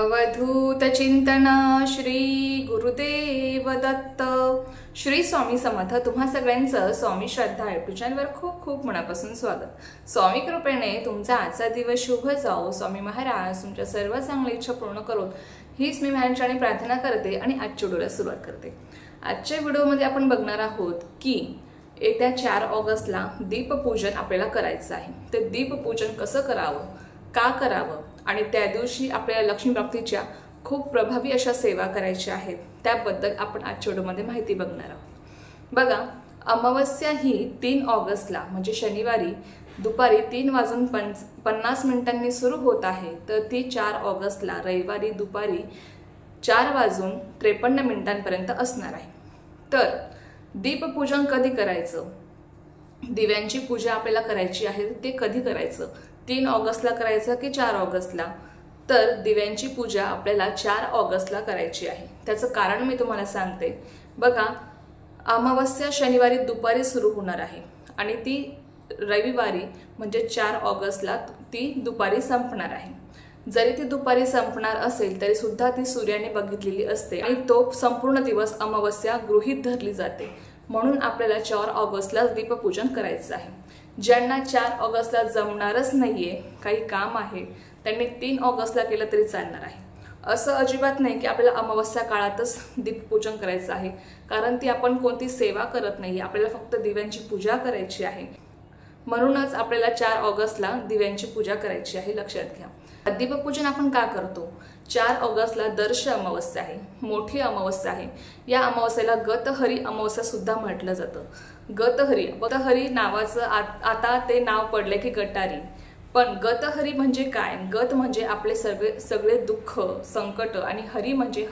अवधूत चिंतन श्री गुरुदेव दत्त श्री स्वामी समर्थ। तुम्हा सगळ्यांचं स्वामी श्रद्धा युट्यूब चॅनलवर खूप खूप मनापासून स्वागत। स्वामी कृपेने तुमचा आजचा दिवस शुभ जाओ। स्वामी महाराज तुमच्या सर्व चांगल्या इच्छा पूर्ण करून हीच मी माझ्याने प्रार्थना करते आणि आजच्या व्हिडिओला सुरुवात करते। आजच्या व्हिडिओमध्ये आपण बघणार आहोत की येत्या 4 ऑगस्टला दीपपूजन आपल्याला करायचं आहे। ते दीपपूजन कसं करावं, का करावं आणि त्या दिवशी आपल्याला लक्ष्मी प्राप्तीच्या खूप प्रभावी अशा सेवा करायच्या आहेत, त्याबद्दल आपण आजच्या व्हिडिओमध्ये माहिती बघणार आहोत। बघा, अमावस्या ही 3 ऑगस्टला म्हणजे शनिवारी दुपारी 3:50 सुरू होत आहे, तर ती 4 ऑगस्टला रविवारी दुपारी 4:53 असणार आहे। तर दीपपूजन कधी करायचं, दिव्यांची पूजा आपल्याला करायची आहे, ते कधी करायचं, 3 ऑगस्टला करायचं की 4 ऑगस्टला? तर दिव्यांची पूजा आपल्याला 4 ऑगस्टला करायची आहे। त्याचं कारण मी तुम्हाला सांगते। बघा, अमावस्या शनिवारी दुपारी सुरू होणार आहे आणि ती रविवारी म्हणजे 4 ऑगस्टला ती दुपारी संपणार आहे। जरी ती दुपारी संपणार असेल तरी सुद्धा ती सूर्याने बघितलेली असते आणि तो संपूर्ण दिवस अमावस्या गृहीत धरली जाते, म्हणून आपल्याला 4 ऑगस्टला दीपपूजन करायचं आहे। ज्यांना 4 ऑगस्टला जमणारच नाहीये, काही काम आहे, त्यांनी 3 ऑगस्टला केलं तरी चालणार आहे। असं अजिबात नाही की आपल्याला अमावस्या काळातच दीपपूजन करायचं आहे, कारण ती आपण कोणती सेवा करत नाही, आपल्याला फक्त दिव्यांची पूजा करायची आहे। म्हणूनच आपल्याला 4 ऑगस्टला दिव्यांची पूजा करायची आहे, लक्षात घ्या। दीपपूजन आपण का करतो? 4 ऑगस्टला दर्श अमावस्या आहे, मोठी अमावस्या आहे। या अमावस्येला गतहरी अमावस्या सुद्धा म्हटलं जातं। गतहरी नावाचं आता ते नाव पडले की गटारी, पण गतहरी म्हणजे काय? गत म्हणजे आपले सगळे दुःख संकट आणि हरी म्हणजे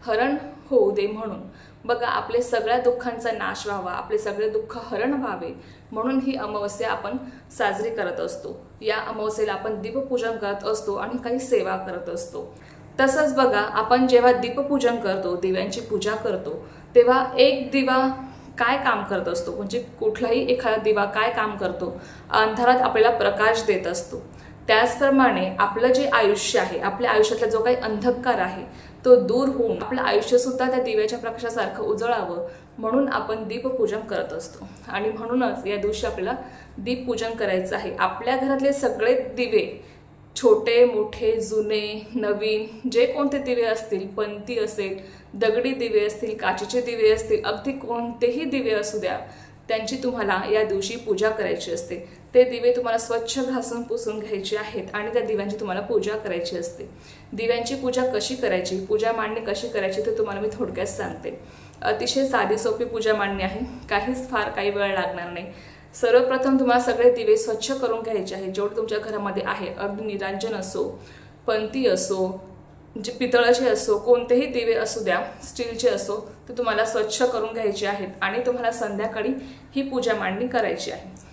हरण होऊ दे म्हणून। बघा, आपले सगळ्या दुःखांचा नाश व्हावा, आपले सगळे दुःख हरण व्हावे म्हणून ही अमावस्या आपण साजरी करत असतो। या अमावस्येला आपण दीपपूजन करत असतो आणि काही सेवा करत असतो। तसंच बघा, आपण जेव्हा दीपपूजन करतो, दिव्यांची पूजा करतो, तेव्हा एक दिवा काय काम करत असतो, म्हणजे कुठलाही एखादा दिवा काय काम करतो? अंधारात आपल्याला प्रकाश देत असतो। त्याचप्रमाणे आपलं जे आयुष्य आहे, आपल्या आयुष्यातला जो काही अंधकार आहे तो दूर होऊन आपलं आयुष्य सुद्धा त्या दिव्याच्या प्रकाशासारखं उजळावं म्हणून आपण दीपपूजन करत असतो। आणि म्हणूनच या दिवशी आपल्याला दीपपूजन करायचं आहे। आपल्या घरातले सगळे दिवे, छोटे मोठे जुने नवीन जे कोणते दिवे असतील, पणती असेल, दगडी दिवे असतील, काचेचे दिवे असतील, अगदी कोणतेही दिवे असू द्या, त्यांची तुम्हाला या दिवशी पूजा करायची असते। ते दिवे तुम्हाला स्वच्छ घासून पुसून घ्यायचे आहेत आणि त्या दिव्यांची तुम्हाला पूजा करायची असते। दिव्यांची पूजा कशी करायची, पूजा मांडणी कशी करायची ते तुम्हाला मी थोडक्यात सांगते। अतिशय साधी सोपी पूजा मांडणी आहे, काही वेळ लागणार नाही। सर्वप्रथम तुम्हाला सगळे दिवे स्वच्छ करून घ्यायचे आहेत, जेवढे तुमच्या घरामध्ये आहे। अगदी निरांजन असो, पणती असो, जे पितळाचे असो, कोणतेही दिवे असू द्या, स्टीलचे असो, ते तुम्हाला स्वच्छ करून घ्यायचे आहेत आणि तुम्हाला संध्याकाळी ही पूजा मांडणी करायची आहे।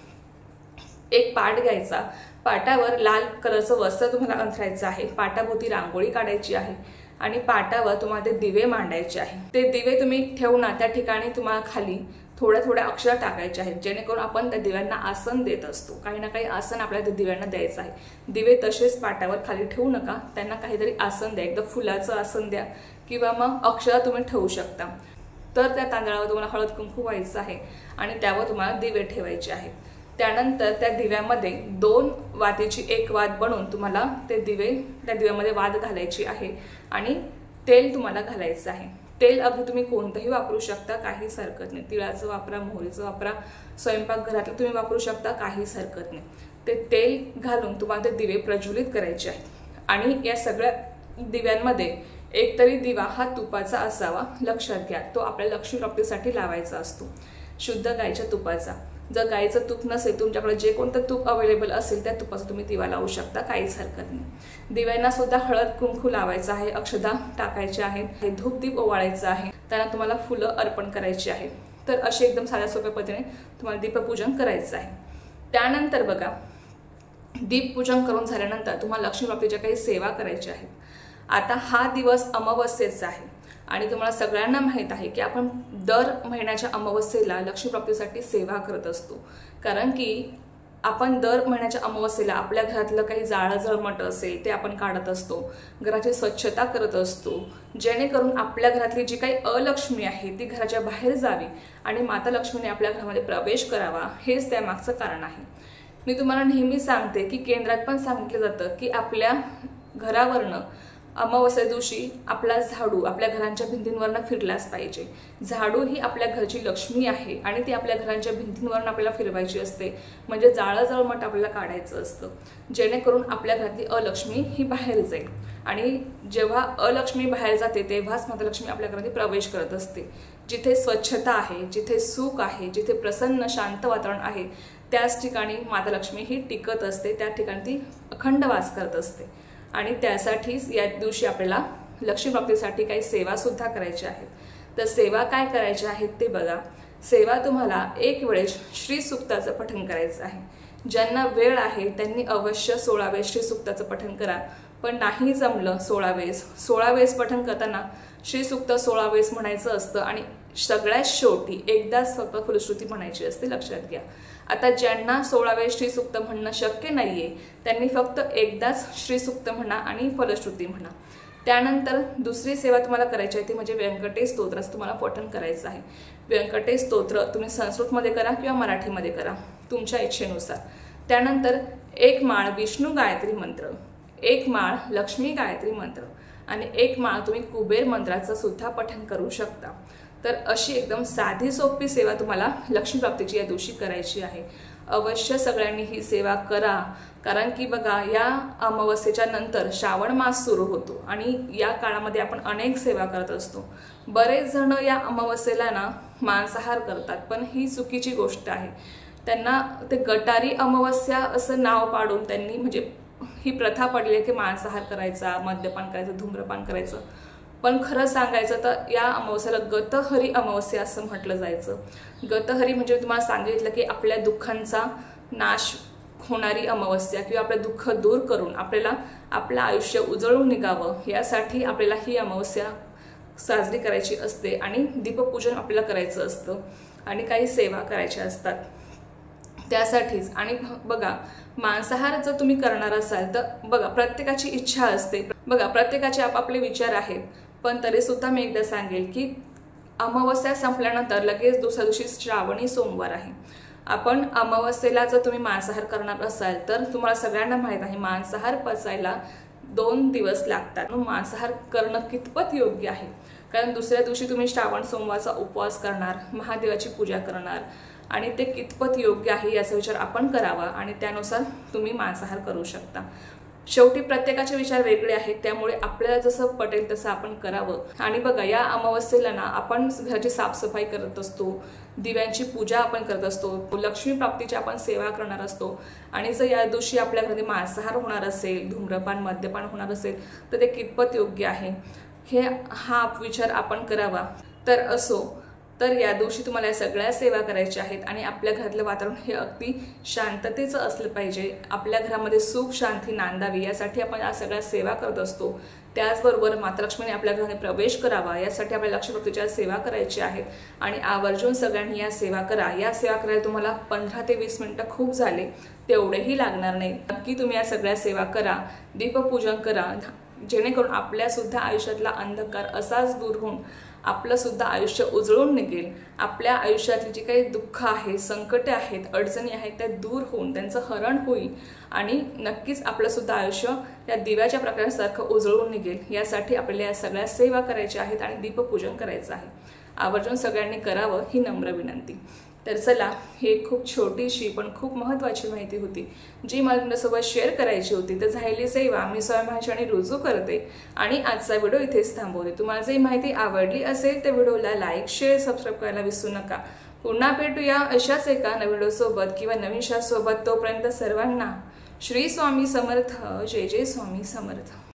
एक पाट घ्यायचा, पाटावर लाल कलरचं वस्त्र तुम्हाला अंथरायचं आहे, पाटाभोवती रांगोळी काढायची आहे आणि पाटावर तुम्हाला ते दिवे मांडायचे आहे। ते दिवे तुम्ही ठेवणार त्या ठिकाणी तुम्हाला खाली थोड्या अक्षर टाकायचे आहेत, जेणेकरून आपण त्या दिव्यांना आसन देत असतो। काही ना काही आसन आपल्याला त्या दिव्यांना द्यायचं आहे। दिवे तसेच पाटावर खाली ठेवू नका, त्यांना काहीतरी आसन द्या, एकदा फुलाचं आसन द्या किंवा मग अक्षर तुम्ही ठेवू शकता। तर त्या तांदळावर तुम्हाला हळद कुंकू व्हायचं आहे आणि त्यावर तुम्हाला दिवे ठेवायचे आहेत। त्यानंतर त्या दिव्यामध्ये 2 वातीची एक वात बनवून तुम्हाला ते दिवे त्या दिव्यामध्ये वात घालायची आहे आणि तेल तुम्हाला घालायचं आहे। तेल अगदी तुम्ही कोणतंही वापरू शकता, काहीच हरकत नाही। तिळाचं वापरा, मोहरीचं वापरा, स्वयंपाकघरातलं तुम्ही वापरू शकता, काहीच हरकत नाही। ते तेल घालून तुम्हाला ते दिवे प्रज्वलित करायचे आहेत आणि या सगळ्या दिव्यांमध्ये एकतरी दिवा हा तुपाचा असावा, लक्षात घ्या। तो आपल्या लक्ष्मी प्राप्तीसाठी लावायचा असतो, शुद्ध गायच्या तुपाचा। जर गायचं तूप नसेल, तुमच्याकडे जे कोणतं तूप अवेलेबल असेल त्या तुपाचा तुम्ही दिवा लावू शकता, काहीच हरकत नाही। दिव्यांना सुद्धा हळद कुंकू लावायचं आहे, अक्षदा टाकायचे आहेत, धूपदीप ओवाळायचं आहे, त्यांना तुम्हाला फुलं अर्पण करायची आहेत। तर असे एकदम साध्या सोप्या पद्धतीने तुम्हाला दीपपूजन करायचं आहे। त्यानंतर बघा, दीपपूजन करून झाल्यानंतर तुम्हाला लक्ष्मी प्राप्तीच्या काही सेवा करायच्या आहेत। आता हा दिवस अमावस्येचा आहे आणि तुम्हाला सगळ्यांना माहित आहे की आपण दर महिन्याच्या अमावस्येला लक्ष्मी प्राप्तीसाठी सेवा करत असतो, कारण की आपण दर महिन्याच्या अमावस्येला आपल्या घरातलं काही जाळं जळमट असेल ते आपण काढत असतो, घराची स्वच्छता करत असतो, जेणेकरून आपल्या घरातली जी काही अलक्ष्मी आहे ती घराच्या बाहेर जावी आणि माता लक्ष्मीने आपल्या घरामध्ये प्रवेश करावा, हेच त्यामागचं कारण आहे. मी तुम्हाला नेहमी सांगते की केंद्रात पण सांगितलं जातं की आपल्या घरावरनं अमावस्या दिवशी आपला झाडू आपल्या घरांच्या भिंतींवरनं फिरलाच पाहिजे. झाडू ही आपल्या घरची लक्ष्मी आहे आणि ती आपल्या घरांच्या भिंतींवरनं आपल्याला फिरवायची असते, म्हणजे जाळं जळमट आपल्याला काढायचं असतं, जेणेकरून आपल्या घरातली अलक्ष्मी ही बाहेर जाईल. आणि जेव्हा अलक्ष्मी बाहेर जाते तेव्हाच माता लक्ष्मी आपल्या घरात प्रवेश करत असते. जिथे स्वच्छता आहे, जिथे सुख आहे, जिथे प्रसन्न शांत वातावरण आहे, त्याच ठिकाणी माता लक्ष्मी ही टिकत असते, त्या ठिकाणी ती अखंड वास करत असते. आणि त्यासाठीच या दिवशी आपल्याला लक्ष्मी प्राप्तीसाठी काही सेवा सुद्धा करायच्या आहेत. तर सेवा काय करायच्या आहेत ते बघा. सेवा तुम्हाला एक वेळेस श्री सुक्ताचं पठण करायचं आहे. ज्यांना वेळ आहे त्यांनी अवश्य 16 वेळेस श्री सुक्ताचं पठण करा. पण नाही जमलं 16 वेळेस पठण करताना श्री सुक्त 16 वेळेस म्हणायचं असतं आणि सगळ्यात शेवटी एकदाच फक्त फलश्रुती म्हणायची असते, लक्षात घ्या. आता ज्यांना 16 वेळेस श्रीसुक्त म्हणणं शक्य नाहीये त्यांनी फक्त एकदाच श्रीसुक्त म्हणा आणि फलश्रुती म्हणा. त्यानंतर दुसरी सेवा तुम्हाला करायची आहे ती म्हणजे व्यंकटेश स्तोत्राचं तुम्हाला पठण करायचं आहे. व्यंकटेश स्तोत्र तुम्ही संस्कृतमध्ये करा किंवा मराठीमध्ये करा, तुमच्या इच्छेनुसार. त्यानंतर 1 माळ विष्णू गायत्री मंत्र, 1 माळ लक्ष्मी गायत्री मंत्र आणि 1 माळ तुम्ही कुबेर मंत्राचं सुद्धा पठण करू शकता. तर अशी एकदम साधी सोपी सेवा तुम्हाला लक्ष्मी प्राप्तीची या दिवशी करायची आहे. अवश्य सगळ्यांनी ही सेवा करा, कारण की बघा या अमावस्येच्या नंतर श्रावण मास सुरू होतो आणि या काळामध्ये आपण अनेक सेवा करत असतो. बरेच जण या अमावस्येला ना मांसाहार करतात, पण ही चुकीची गोष्ट आहे. त्यांना ते गटारी अमावस्या असं नाव पाडून त्यांनी म्हणजे ही प्रथा पडली आहे की मांसाहार करायचा, मद्यपान करायचं, धूम्रपान करायचं. पण खरं सांगायचं तर या अमावस्येला गतहरी अमावस्या असं म्हटलं जायचं. गतहरी म्हणजे तुम्हाला सांगितलं की आपल्या दुःखांचा नाश होणारी अमावस्या किंवा आपलं दुःख दूर करून आपल्याला आपलं आयुष्य उजळून निघावं यासाठी आपल्याला ही अमावस्या साजरी करायची असते आणि दीपपूजन आपल्याला करायचं असतं आणि काही सेवा करायच्या असतात त्यासाठीच. आणि बघा मांसाहार जर तुम्ही करणार असाल तर बघा प्रत्येकाची इच्छा असते, बघा प्रत्येकाचे आपापले विचार आहेत. पण तरी सुद्धा मी एकदा सांगेल की अमावस्या संपल्यानंतर लगेच दुसऱ्या दिवशी श्रावणी सोमवार आहे. आपण अमावस्येला जर तुम्ही मांसाहार करणार असाल तर तुम्हाला सगळ्यांना माहीत आहे मांसाहार पचायला 2 दिवस लागतात. मांसाहार करणं कितपत योग्य आहे, कारण दुसऱ्या दिवशी तुम्ही श्रावण सोमवारचा उपवास करणार, महादेवाची पूजा करणार आणि ते कितपत योग्य आहे याचा विचार आपण करावा आणि त्यानुसार तुम्ही मांसाहार करू शकता. शेवटी प्रत्येकाचे विचार वेगळे आहेत, त्यामुळे आपल्याला जसं पटेल तसं आपण करावं. आणि बघा या अमावस्येला ना आपण घराची साफसफाई करत असतो, दिव्यांची पूजा आपण करत असतो, लक्ष्मी प्राप्तीची आपण सेवा करणार असतो. आणि जर या दिवशी आपल्या घरी मांसाहार होणार असेल, धूम्रपान मद्यपान होणार असेल तर ते कितपत योग्य आहे हा विचार आपण करावा. तर असो, तर या दिवशी तुम्हाला या सगळ्या सेवा करायच्या आहेत आणि आपल्या घरातलं वातावरण हे अगदी शांततेचं असलं पाहिजे. आपल्या घरामध्ये सुख शांती नांदावी यासाठी आपण या सगळ्या सेवा करत असतो. त्याचबरोबर माता लक्ष्मीने आपल्या घरात प्रवेश करावा यासाठी आपल्याला लक्ष्मी प्राप्तीच्या सेवा करायची आहेत आणि आवर्जून सगळ्यांनी या सेवा करा. या सेवा करायला तुम्हाला 15 ते 20 मिनिटं खूप झाले, तेवढेही लागणार नाही. नक्की तुम्ही या सगळ्या सेवा करा, दीपपूजन करा, जेणेकरून आपल्या सुद्धा आयुष्यातला अंधकार असाच दूर होऊन आपलं सुद्धा आयुष्य उजळून निघेल. आपल्या आयुष्यातली जी काही दुःख आहे, संकटे आहेत, अडचणी आहेत त्या दूर होऊन त्यांचं हरण होईल आणि नक्कीच आपलं सुद्धा आयुष्य या दिव्याच्या प्रकारासारखं उजळून निघेल. यासाठी आपल्याला या सगळ्या सेवा करायच्या आहेत आणि दीपपूजन करायचं आहे. आवर्जून सगळ्यांनी करावं ही नम्र विनंती. तर चला, हे खूप छोटीशी पण खूप महत्त्वाची माहिती होती जी मला तुमच्यासोबत शेअर करायची होती. तर झालेली सेवा मी स्वयंमाहिती रुजू करते आणि आजचा व्हिडिओ इथेच थांबवते. तुम्हाला जर माहिती आवडली असेल तर व्हिडिओला लाईक, शेअर, सबस्क्राईब करायला विसरू नका. पुन्हा भेटूया अशाच एका नवीन व्हिडिओसोबत किंवा नवीन शासोबत. तोपर्यंत सर्वांना श्री स्वामी समर्थ. जय जय स्वामी समर्थ.